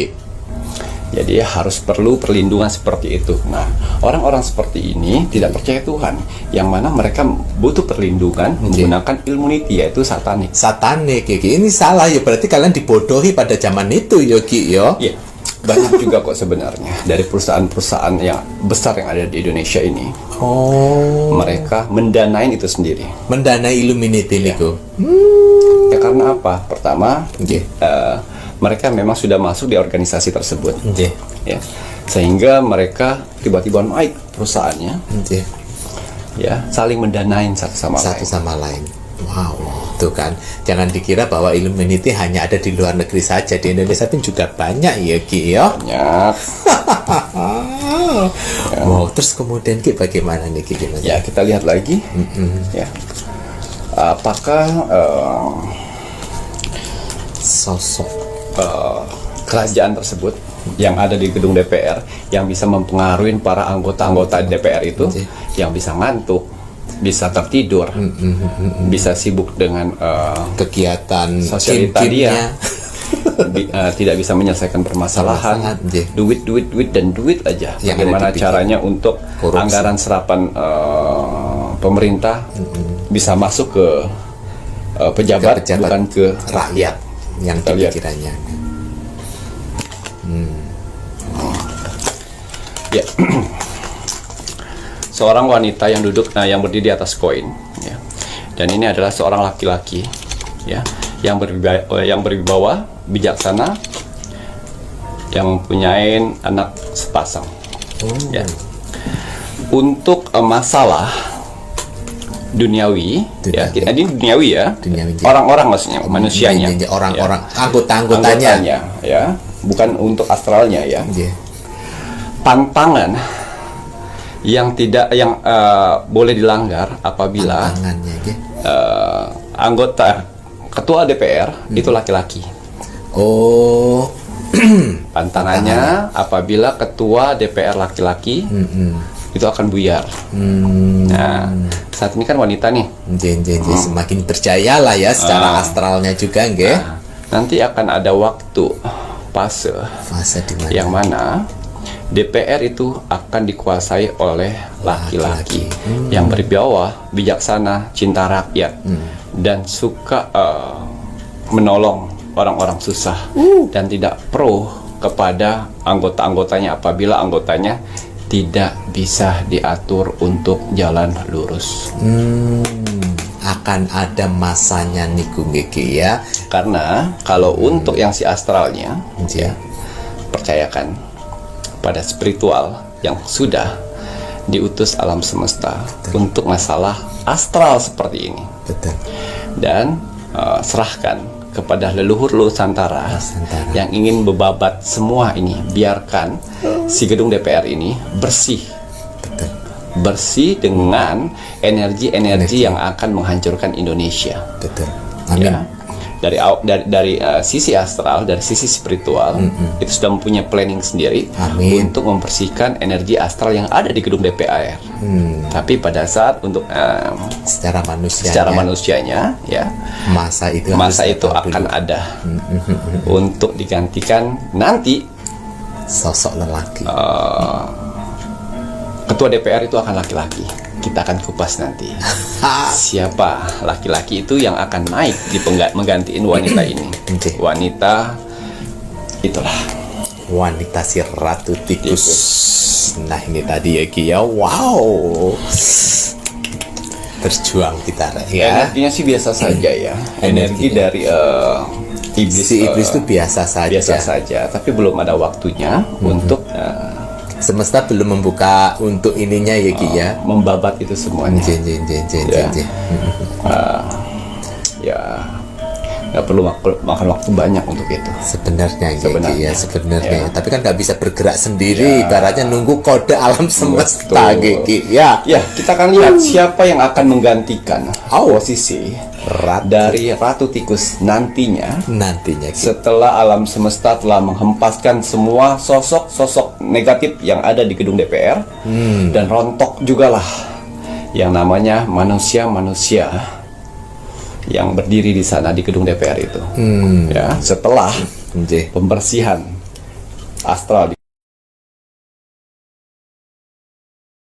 Ki? Jadi harus perlu perlindungan seperti itu. Nah, orang-orang seperti ini tidak percaya Tuhan, yang mana mereka butuh perlindungan menggunakan ilmu niti, yaitu satanik. Satanik ya Ki. Ini salah ya, berarti kalian dibodohi pada zaman itu ya Ki ya. Iya, banyak juga kok sebenarnya dari perusahaan-perusahaan yang besar yang ada di Indonesia ini. Oh. Mereka mendanain itu sendiri. Mendanai Illuminati niku. Ya karena apa? Pertama, Nggih. mereka memang sudah masuk di organisasi tersebut. Nggih. Ya, sehingga mereka tiba-tiba naik perusahaannya, Nggih. ya saling mendanain satu sama Satu lain. sama lain. Wow, tuh kan. Jangan dikira bahwa Illuminati hanya ada di luar negeri saja. Di Indonesia pun juga banyak ya Ki ya. Banyak. Wow, terus kemudian Ki bagaimana nih Ki? Gimana? Ya, kita lihat lagi. Ya, apakah Sosok kerajaan tersebut yang ada di gedung DPR yang bisa mempengaruhi para anggota-anggota DPR itu, yang bisa ngantuk, bisa tertidur, bisa sibuk dengan kegiatan sosialita game-gamenya. dia, tidak bisa menyelesaikan permasalahan, duit dan duit aja. Yang Bagaimana ada di caranya untuk korupsi. anggaran serapan pemerintah bisa masuk ke pejabat, bukan ke rakyat yang Kita lihat. pikirannya. Ya. Seorang wanita yang duduk yang berdiri di atas koin, ya. Dan ini adalah seorang laki-laki, ya, yang berwibawa, bijaksana, yang mempunyai anak sepasang. Ya. Untuk masalah duniawi, ya, ini duniawi ya. Duniawi. Orang-orang maksudnya, manusianya. Orang-orang, ya. anggotanya. Ya, bukan untuk astralnya ya. Iya. Tantangan yang boleh dilanggar apabila Tangannya, iya. anggota ketua DPR itu laki-laki. Oh. Pantangannya apabila ketua DPR laki-laki itu akan buyar. Nah, saat ini kan wanita nih. Semakin berjaya lah ya secara astralnya juga, nggih. Nanti akan ada waktu fase Fase di mana? yang mana DPR itu akan dikuasai oleh laki-laki yang berwibawa, bijaksana, cinta rakyat, dan suka menolong orang-orang susah dan tidak pro kepada anggota-anggotanya apabila anggotanya tidak bisa diatur untuk jalan lurus. Akan ada masanya niku nggih ya. Karena kalau untuk yang si astralnya, Iya. percayakan pada spiritual yang sudah diutus alam semesta untuk masalah astral seperti ini. Betul. Dan serahkan kepada leluhur Nusantara yang ingin bebabat semua ini. Biarkan si gedung DPR ini bersih. Betul. Bersih dengan energi-energi yang akan menghancurkan Indonesia. Betul. Amin. Ya. Dari sisi astral, dari sisi spiritual, itu sudah mempunyai planning sendiri. Amin. Untuk membersihkan energi astral yang ada di gedung DPR. Tapi pada saat untuk Secara manusianya, ya, masa itu akan ada untuk digantikan nanti. Sosok lelaki. Ketua DPR itu akan laki-laki. Kita akan kupas nanti siapa laki-laki itu yang akan naik menggantiin wanita ini. Wanita itulah wanita si Ratu Tikus. Nah ini tadi ya Ki ya. Wow, berjuang kita ya. Energinya sih biasa saja ya. Energi dari iblis. Si iblis itu biasa saja. Tapi belum ada waktunya untuk semesta belum membuka untuk ininya ya Ki ya. Membabat itu semuanya. Ya, nggak perlu makan waktu banyak untuk itu. Sebenarnya. Ya. Tapi kan nggak bisa bergerak sendiri. Ibaratnya nunggu kode alam semesta Ki ya. Ya, kita akan lihat siapa yang akan menggantikan posisi dari Ratu Tikus nantinya Ki. Setelah alam semesta telah menghempaskan semua sosok-sosok negatif yang ada di gedung DPR dan rontok jugalah yang namanya manusia-manusia yang berdiri di sana di gedung DPR itu. Ya, setelah pembersihan astral